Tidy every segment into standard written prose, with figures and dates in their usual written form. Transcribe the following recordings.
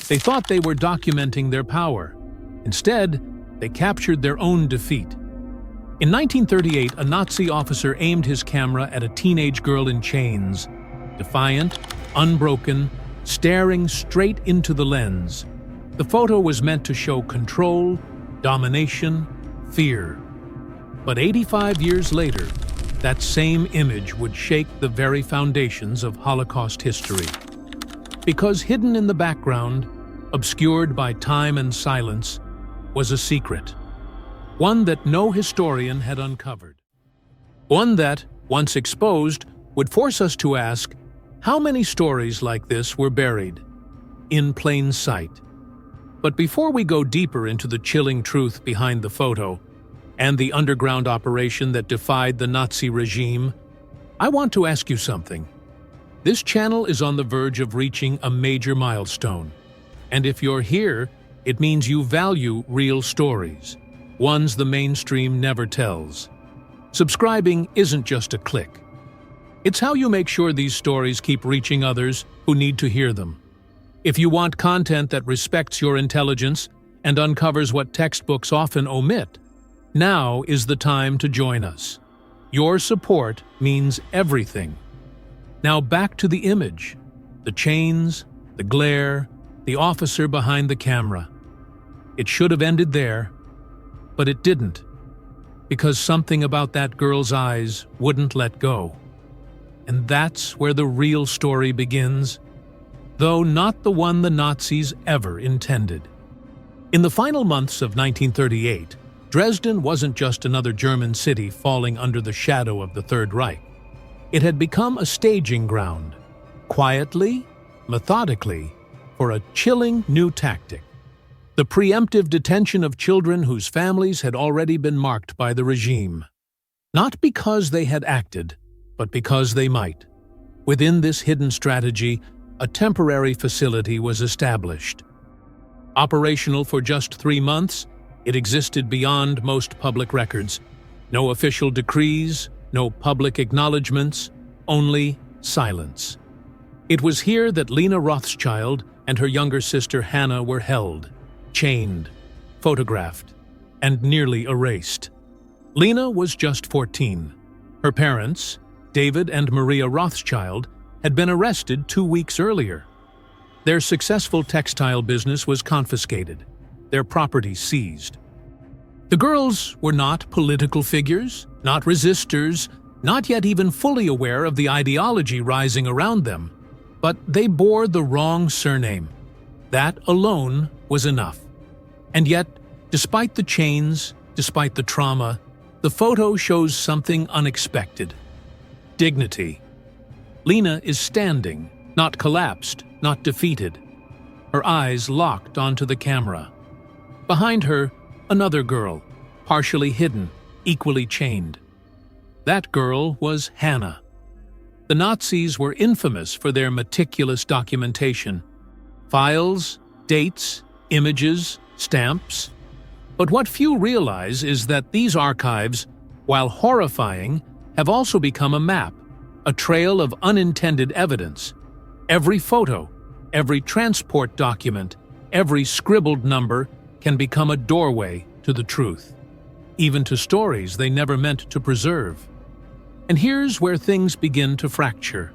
They thought they were documenting their power. Instead, they captured their own defeat. In 1938, a Nazi officer aimed his camera at a teenage girl in chains, defiant, unbroken, staring straight into the lens. The photo was meant to show control, domination, fear. But 85 years later, that same image would shake the very foundations of Holocaust history. Because hidden in the background, obscured by time and silence, was a secret. One that no historian had uncovered. One that, once exposed, would force us to ask, how many stories like this were buried in plain sight? But before we go deeper into the chilling truth behind the photo and the underground operation that defied the Nazi regime, I want to ask you something. This channel is on the verge of reaching a major milestone. And if you're here, it means you value real stories, ones the mainstream never tells. Subscribing isn't just a click. It's how you make sure these stories keep reaching others who need to hear them. If you want content that respects your intelligence and uncovers what textbooks often omit, now is the time to join us. Your support means everything. Now back to the image, the chains, the glare, the officer behind the camera. It should have ended there, but it didn't, because something about that girl's eyes wouldn't let go. And that's where the real story begins, though not the one the Nazis ever intended. In the final months of 1938, Dresden wasn't just another German city falling under the shadow of the Third Reich. It had become a staging ground, quietly, methodically, for a chilling new tactic: the preemptive detention of children whose families had already been marked by the regime. Not because they had acted, but because they might. Within this hidden strategy, a temporary facility was established. Operational for just 3 months, it existed beyond most public records. No official decrees, no public acknowledgments, only silence. It was here that Lena Rothschild and her younger sister Hannah were held, chained, photographed, and nearly erased. Lena was just 14. Her parents, David and Maria Rothschild, had been arrested 2 weeks earlier. Their successful textile business was confiscated, their property seized. The girls were not political figures, not resistors, not yet even fully aware of the ideology rising around them, but they bore the wrong surname. That alone was enough. And yet, despite the chains, despite the trauma, the photo shows something unexpected: dignity. Lena is standing, not collapsed, not defeated. Her eyes locked onto the camera. Behind her, another girl, partially hidden, equally chained. That girl was Hannah. The Nazis were infamous for their meticulous documentation. Files, dates, images, stamps. But what few realize is that these archives, while horrifying, have also become a map, a trail of unintended evidence. Every photo, every transport document, every scribbled number can become a doorway to the truth, even to stories they never meant to preserve. And here's where things begin to fracture.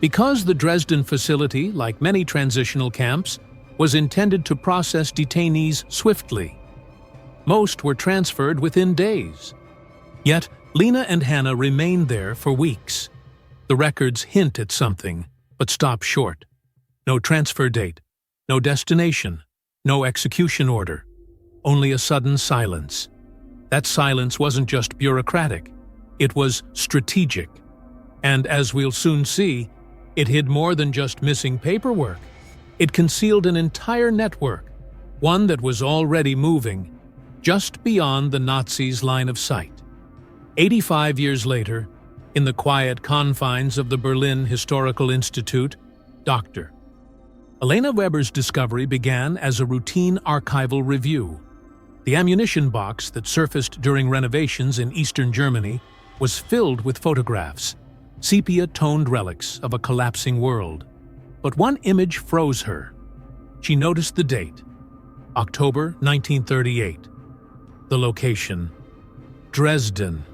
Because the Dresden facility, like many transitional camps, was intended to process detainees swiftly, most were transferred within days. Yet, Lena and Hannah remained there for weeks. The records hint at something, but stop short. No transfer date, no destination, no execution order, only a sudden silence. That silence wasn't just bureaucratic, it was strategic. And as we'll soon see, it hid more than just missing paperwork. It concealed an entire network, one that was already moving, just beyond the Nazis' line of sight. 85 years later, in the quiet confines of the Berlin Historical Institute, Dr. Elena Weber's discovery began as a routine archival review. The ammunition box that surfaced during renovations in eastern Germany was filled with photographs, sepia-toned relics of a collapsing world. But one image froze her. she noticed the date, October 1938. The location, Dresden.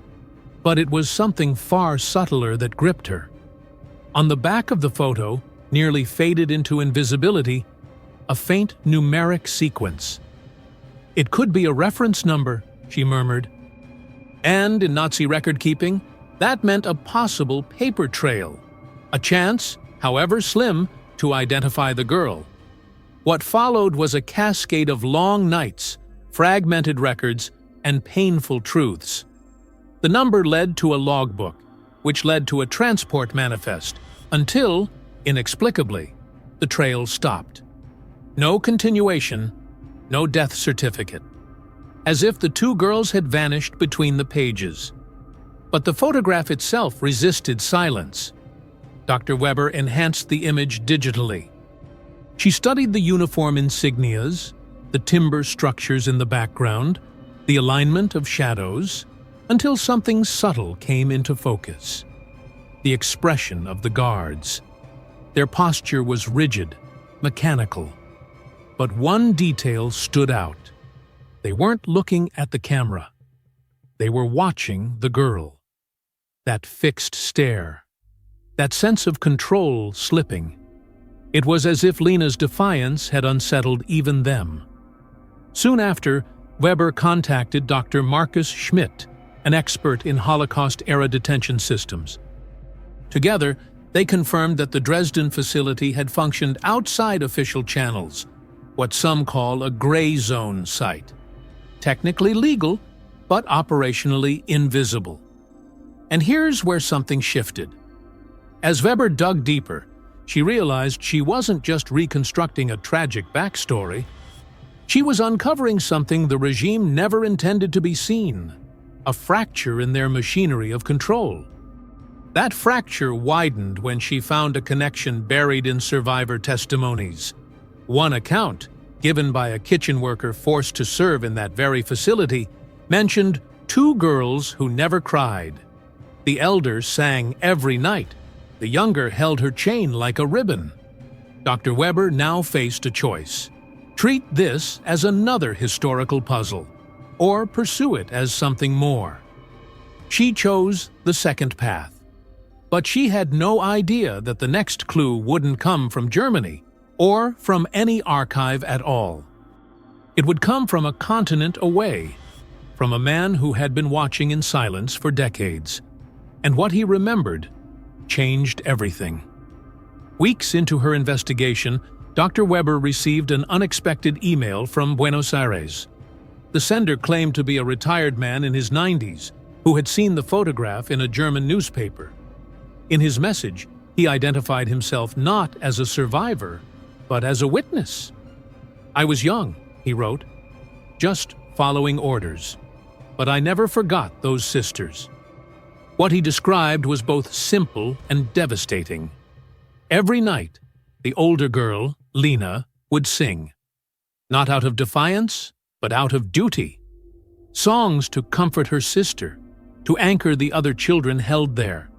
But it was something far subtler that gripped her. On the back of the photo, nearly faded into invisibility, a faint numeric sequence. "It could be a reference number," she murmured. And in Nazi record-keeping, that meant a possible paper trail, a chance, however slim, to identify the girl. What followed was a cascade of long nights, fragmented records, and painful truths. The number led to a logbook, which led to a transport manifest, until, inexplicably, the trail stopped. No continuation, no death certificate. As if the two girls had vanished between the pages. But the photograph itself resisted silence. Dr. Weber enhanced the image digitally. She studied the uniform insignias, the timber structures in the background, the alignment of shadows, until something subtle came into focus. The expression of the guards. Their posture was rigid, mechanical. But one detail stood out. They weren't looking at the camera. They were watching the girl. That fixed stare. That sense of control slipping. It was as if Lena's defiance had unsettled even them. Soon after, Weber contacted Dr. Marcus Schmidt, an expert in Holocaust-era detention systems. Together, they confirmed that the Dresden facility had functioned outside official channels, what some call a gray zone site. Technically legal, but operationally invisible. And here's where something shifted. As Weber dug deeper, she realized she wasn't just reconstructing a tragic backstory. She was uncovering something the regime never intended to be seen, a fracture in their machinery of control. That fracture widened when she found a connection buried in survivor testimonies. One account, given by a kitchen worker forced to serve in that very facility, mentioned two girls who never cried. The elder sang every night. The younger held her chain like a ribbon. Dr. Weber now faced a choice. Treat this as another historical puzzle, or pursue it as something more. She chose the second path. But she had no idea that the next clue wouldn't come from Germany, or from any archive at all. It would come from a continent away, from a man who had been watching in silence for decades. And what he remembered changed everything. Weeks into her investigation, Dr. Weber received an unexpected email from Buenos Aires. The sender claimed to be a retired man in his 90s who had seen the photograph in a German newspaper. In his message, he identified himself not as a survivor, but as a witness. "I was young," he wrote, "just following orders. But I never forgot those sisters." What he described was both simple and devastating. Every night, the older girl, Lena, would sing. Not out of defiance, but out of duty. Songs to comfort her sister, to anchor the other children held there,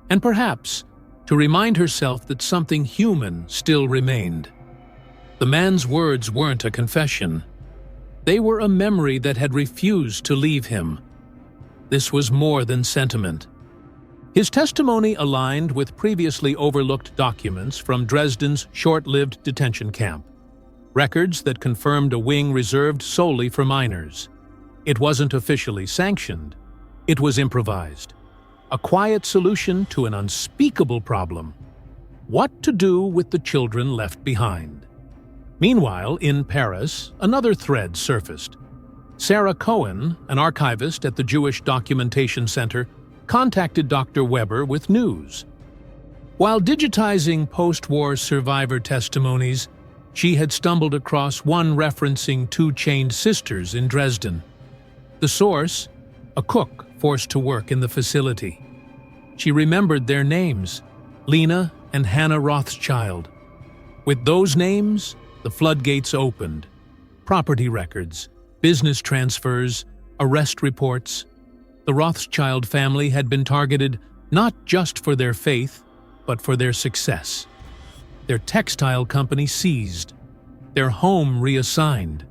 and perhaps to remind herself that something human still remained. The man's words weren't a confession. They were a memory that had refused to leave him. This was more than sentiment. His testimony aligned with previously overlooked documents from Dresden's short-lived detention camp, records that confirmed a wing reserved solely for minors. It wasn't officially sanctioned. It was improvised. A quiet solution to an unspeakable problem: what to do with the children left behind. Meanwhile, in Paris, another thread surfaced. Sarah Cohen, an archivist at the Jewish Documentation Center, contacted Dr. Weber with news. While digitizing post-war survivor testimonies, she had stumbled across one referencing two chained sisters in Dresden. The source, a cook forced to work in the facility. She remembered their names, Lena and Hannah Rothschild. With those names, the floodgates opened. Property records, business transfers, arrest reports. The Rothschild family had been targeted not just for their faith, but for their success. Their textile company seized. their home reassigned,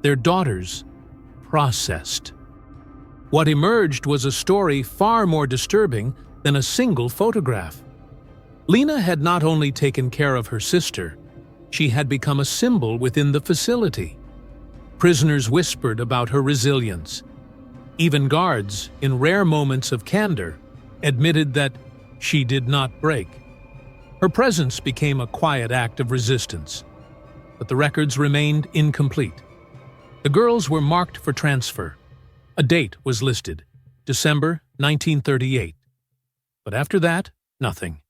their daughters processed. What emerged was a story far more disturbing than a single photograph. Lena had not only taken care of her sister, she had become a symbol within the facility. Prisoners whispered about her resilience. Even guards, in rare moments of candor, admitted that she did not break. Her presence became a quiet act of resistance, but the records remained incomplete. The girls were marked for transfer. A date was listed, December 1938. But after that, nothing.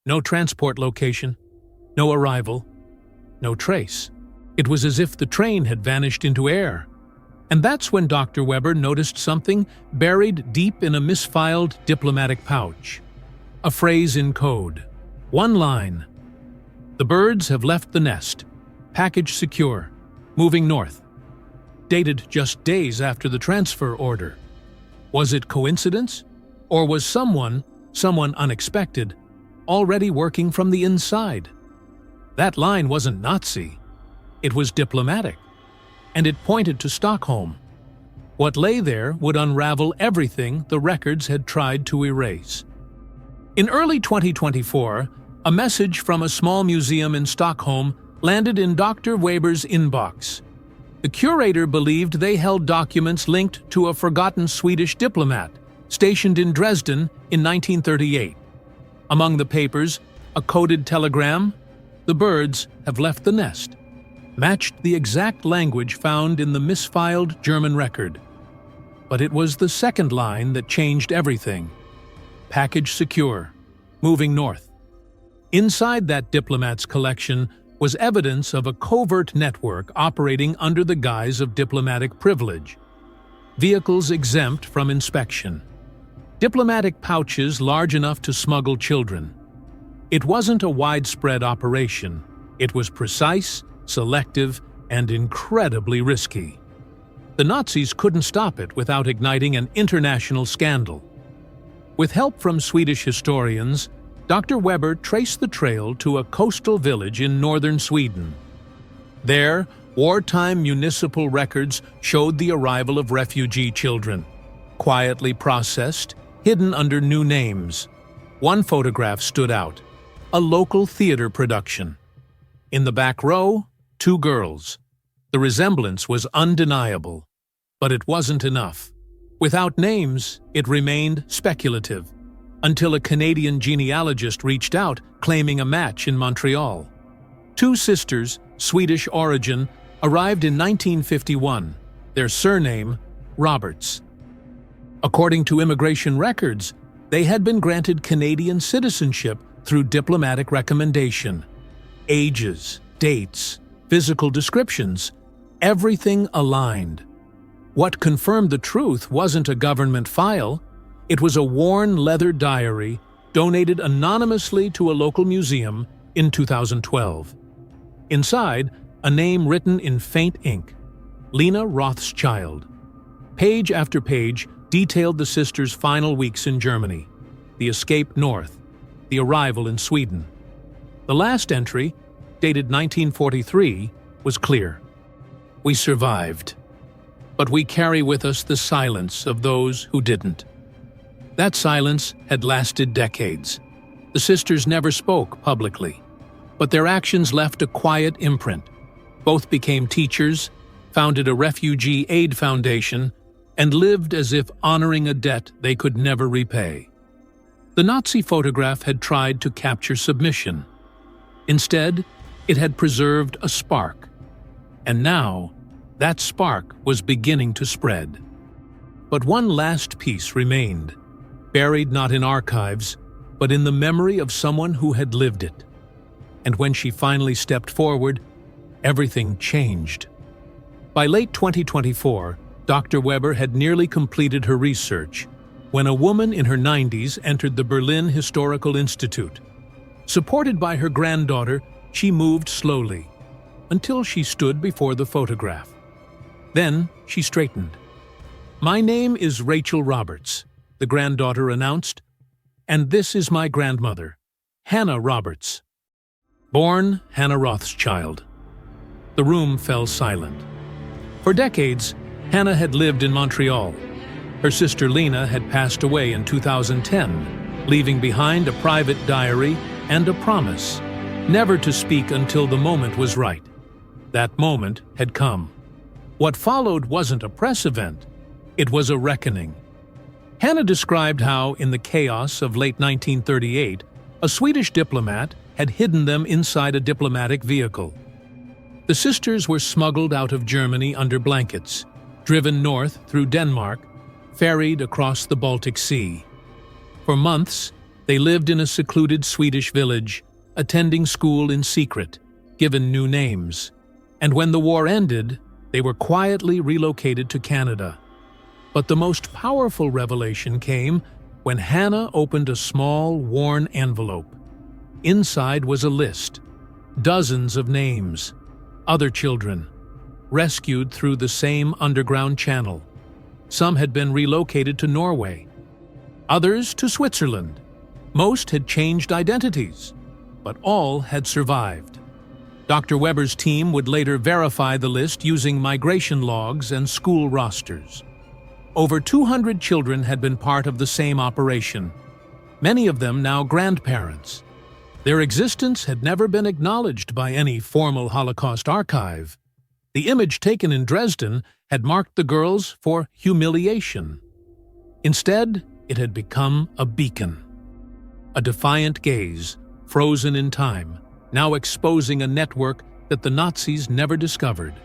No transport location, no arrival, no trace. It was as if the train had vanished into air. And that's when Dr. Weber noticed something buried deep in a misfiled diplomatic pouch. A phrase in code. One line. The birds have left the nest. Package secure. Moving north. Dated just days after the transfer order. Was it coincidence? Or was someone unexpected, already working from the inside? That line wasn't Nazi. It was diplomatic. And it pointed to Stockholm. What lay there would unravel everything the records had tried to erase. In early 2024, a message from a small museum in Stockholm landed in Dr. Weber's inbox. The curator believed they held documents linked to a forgotten Swedish diplomat stationed in Dresden in 1938. Among the papers, a coded telegram, "The birds have left the nest," matched the exact language found in the misfiled German record. But it was the second line that changed everything. Package secure. Moving north. Inside that diplomat's collection was evidence of a covert network operating under the guise of diplomatic privilege. Vehicles exempt from inspection. Diplomatic pouches large enough to smuggle children. It wasn't a widespread operation. It was precise, selective, and incredibly risky. The Nazis couldn't stop it without igniting an international scandal. With help from Swedish historians, Dr. Weber traced the trail to a coastal village in northern Sweden. There, wartime municipal records showed the arrival of refugee children, quietly processed, hidden under new names. One photograph stood out, a local theater production. In the back row, 2 girls. The resemblance was undeniable. But it wasn't enough. Without names, it remained speculative, until a Canadian genealogist reached out claiming a match in Montreal. 2 sisters, Swedish origin, arrived in 1951, their surname, Roberts. According to immigration records, they had been granted Canadian citizenship through diplomatic recommendation. Ages, dates, physical descriptions, everything aligned. What confirmed the truth wasn't a government file. It was a worn leather diary donated anonymously to a local museum in 2012. Inside, a name written in faint ink, Lena Rothschild. Page after page detailed the sisters' final weeks in Germany, the escape north, the arrival in Sweden. The last entry, dated 1943, was clear. We survived. But we carry with us the silence of those who didn't. That silence had lasted decades. The sisters never spoke publicly, but their actions left a quiet imprint. Both became teachers, founded a refugee aid foundation, and lived as if honoring a debt they could never repay. The Nazi photograph had tried to capture submission. Instead, it had preserved a spark. And now, that spark was beginning to spread. But one last piece remained, buried not in archives, but in the memory of someone who had lived it. And when she finally stepped forward, everything changed. By late 2024, Dr. Weber had nearly completed her research when a woman in her 90s entered the Berlin Historical Institute. Supported by her granddaughter, she moved slowly, until she stood before the photograph. Then she straightened. "My name is Rachel Roberts," the granddaughter announced, "and this is my grandmother, Hannah Roberts. Born Hannah Rothschild." The room fell silent. For decades, Hannah had lived in Montreal. Her sister Lena had passed away in 2010, leaving behind a private diary and a promise, never to speak until the moment was right. That moment had come. What followed wasn't a press event, it was a reckoning. Hannah described how, in the chaos of late 1938, a Swedish diplomat had hidden them inside a diplomatic vehicle. The sisters were smuggled out of Germany under blankets, driven north through Denmark, ferried across the Baltic Sea. For months, they lived in a secluded Swedish village, attending school in secret, given new names. And when the war ended, they were quietly relocated to Canada. But the most powerful revelation came when Hannah opened a small, worn envelope. Inside was a list, dozens of names, other children, rescued through the same underground channel. Some had been relocated to Norway, others to Switzerland. Most had changed identities, but all had survived. Dr. Weber's team would later verify the list using migration logs and school rosters. Over 200 children had been part of the same operation, many of them now grandparents. Their existence had never been acknowledged by any formal Holocaust archive. The image taken in Dresden had marked the girls for humiliation. Instead, it had become a beacon. A defiant gaze, frozen in time, now exposing a network that the Nazis never discovered.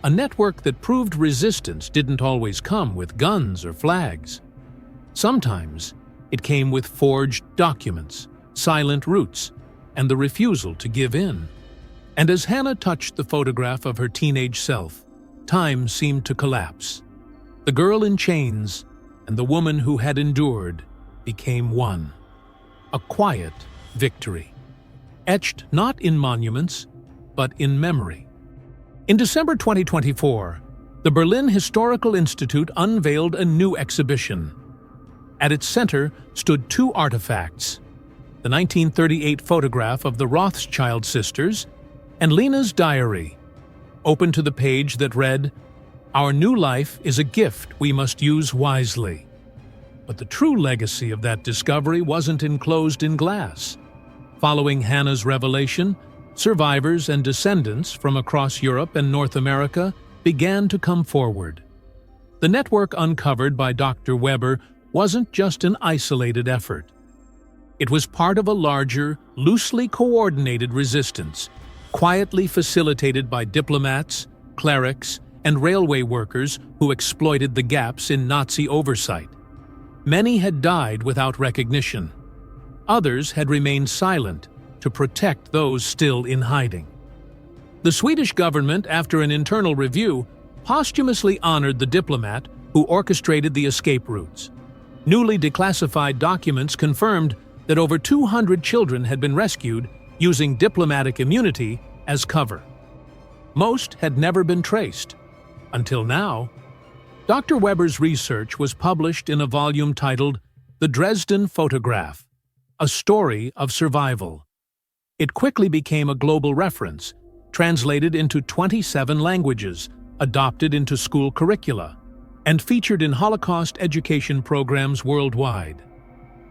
A network that proved resistance didn't always come with guns or flags. Sometimes it came with forged documents, silent routes, and the refusal to give in. And as Hannah touched the photograph of her teenage self, time seemed to collapse. The girl in chains and the woman who had endured became one. A quiet victory, etched not in monuments, but in memory. In December 2024, the Berlin Historical Institute unveiled a new exhibition. At its center stood two artifacts: the 1938 photograph of the Rothschild sisters and Lena's diary, open to the page that read, "Our new life is a gift we must use wisely." But the true legacy of that discovery wasn't enclosed in glass. Following Hannah's revelation, survivors and descendants from across Europe and North America began to come forward. The network uncovered by Dr. Weber wasn't just an isolated effort. It was part of a larger, loosely coordinated resistance, quietly facilitated by diplomats, clerics, and railway workers who exploited the gaps in Nazi oversight. Many had died without recognition. Others had remained silent to protect those still in hiding. The Swedish government, after an internal review, posthumously honored the diplomat who orchestrated the escape routes. Newly declassified documents confirmed that over 200 children had been rescued using diplomatic immunity as cover. Most had never been traced, until now. Dr. Weber's research was published in a volume titled The Dresden Photograph, A Story of Survival. It quickly became a global reference, translated into 27 languages, adopted into school curricula, and featured in Holocaust education programs worldwide.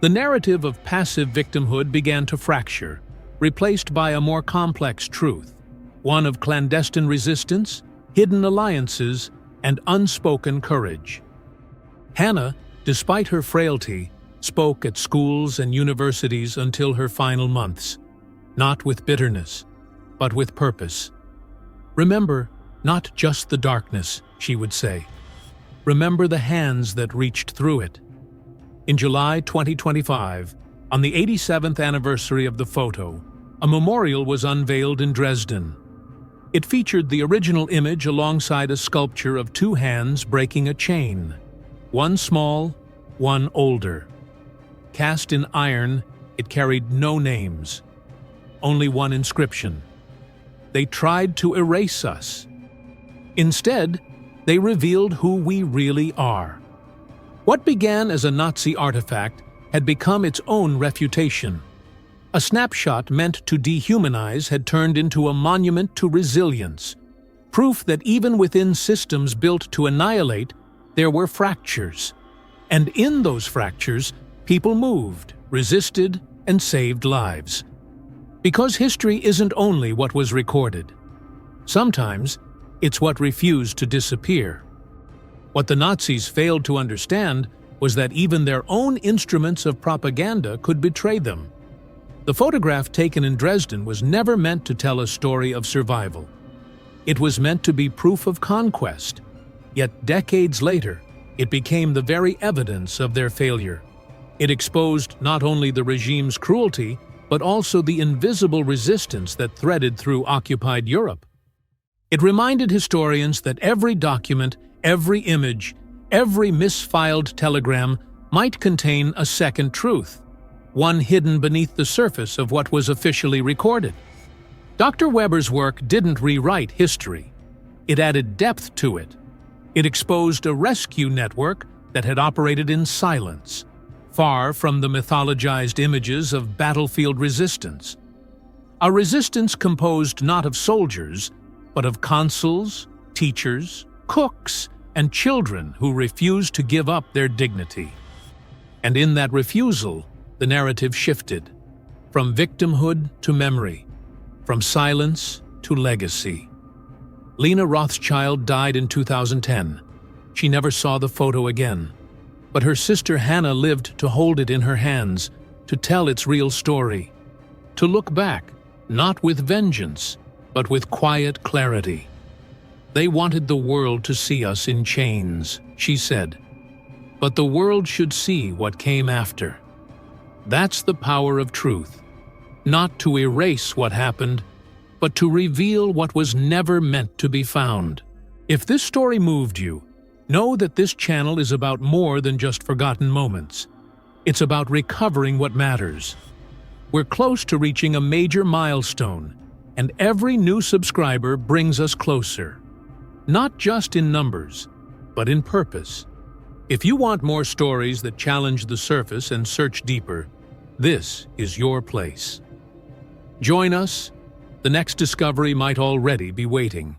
The narrative of passive victimhood began to fracture, replaced by a more complex truth, one of clandestine resistance, hidden alliances, and unspoken courage. Hannah, despite her frailty, spoke at schools and universities until her final months, not with bitterness, but with purpose. "Remember, not just the darkness," she would say. "Remember the hands that reached through it." In July 2025, on the 87th anniversary of the photo, a memorial was unveiled in Dresden. It featured the original image alongside a sculpture of two hands breaking a chain, one small, one older. Cast in iron, it carried no names, only one inscription: "They tried to erase us. Instead, they revealed who we really are." What began as a Nazi artifact had become its own refutation. A snapshot meant to dehumanize had turned into a monument to resilience, Proof that even within systems built to annihilate, there were fractures. And in those fractures, people moved, resisted, and saved lives. Because history isn't only what was recorded. Sometimes, it's what refused to disappear. What the Nazis failed to understand was that even their own instruments of propaganda could betray them. The photograph taken in Dresden was never meant to tell a story of survival. It was meant to be proof of conquest. Yet decades later, it became the very evidence of their failure. It exposed not only the regime's cruelty, but also the invisible resistance that threaded through occupied Europe. It reminded historians that every document, every image, every misfiled telegram might contain a second truth, one hidden beneath the surface of what was officially recorded. Dr. Weber's work didn't rewrite history. It added depth to it. It exposed a rescue network that had operated in silence, far from the mythologized images of battlefield resistance. A resistance composed not of soldiers, but of consuls, teachers, cooks, and children who refused to give up their dignity. And in that refusal, the narrative shifted, from victimhood to memory, from silence to legacy. Lena Rothschild died in 2010. She never saw the photo again. But her sister Hannah lived to hold it in her hands, to tell its real story, to look back, not with vengeance, but with quiet clarity. They wanted the world to see us in chains, she said. But the world should see what came after. That's the power of truth. Not to erase what happened, but to reveal what was never meant to be found. If this story moved you, know that this channel is about more than just forgotten moments. It's about recovering what matters. We're close to reaching a major milestone, and every new subscriber brings us closer. Not just in numbers, but in purpose. If you want more stories that challenge the surface and search deeper, this is your place. Join us. The next discovery might already be waiting.